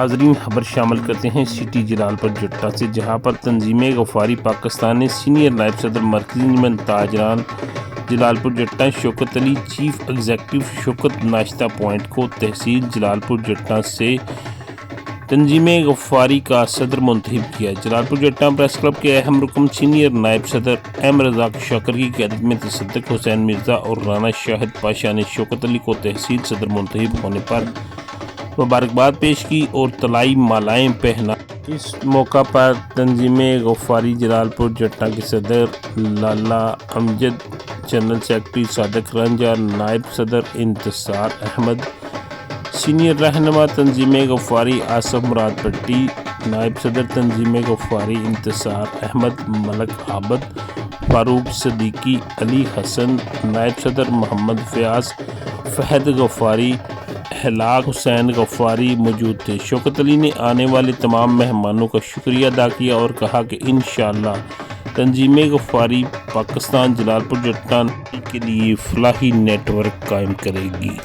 ناظرین خبر شامل کرتے ہیں سٹی جلالپور جٹاں سے، جہاں پر تنظیم غفاری پاکستان نے سینئر نائب صدر مرکزی نمائندہ تاجران جلالپور جٹاں شوکت علی، چیف ایگزیکٹو شوکت ناشتہ پوائنٹ کو تحصیل جلالپور جٹاں سے تنظیم غفاری کا صدر منتخب کیا۔ جلالپور جٹاں پریس کلب کے اہم رکن سینئر نائب صدر احمد رزاق شاکر کی قیادت میں تصدق حسین مرزا اور رانا شاہد پاشا نے شوکت علی کو تحصیل صدر منتخب ہونے پر مبارکباد پیش کی اور طلائی مالائیں پہنا۔ اس موقع پر تنظیم غفاری جلالپور جٹاں کے صدر لالا امجد، جنرل سیکرٹری صادق رنجا، نائب صدر انتصار احمد، سینئر رہنما تنظیم غفاری آصف مراد پٹی، نائب صدر تنظیم غفاری انتصار احمد، ملک عابد، فاروق صدیقی، علی حسن، نائب صدر محمد فیاض، فہد غفاری، ہلاک حسین غفاری موجود تھے۔ شوکت علی نے آنے والے تمام مہمانوں کا شکریہ ادا کیا اور کہا کہ انشاءاللہ تنظیم غفاری پاکستان جلالپور جٹاں کے لیے فلاحی نیٹ ورک قائم کرے گی۔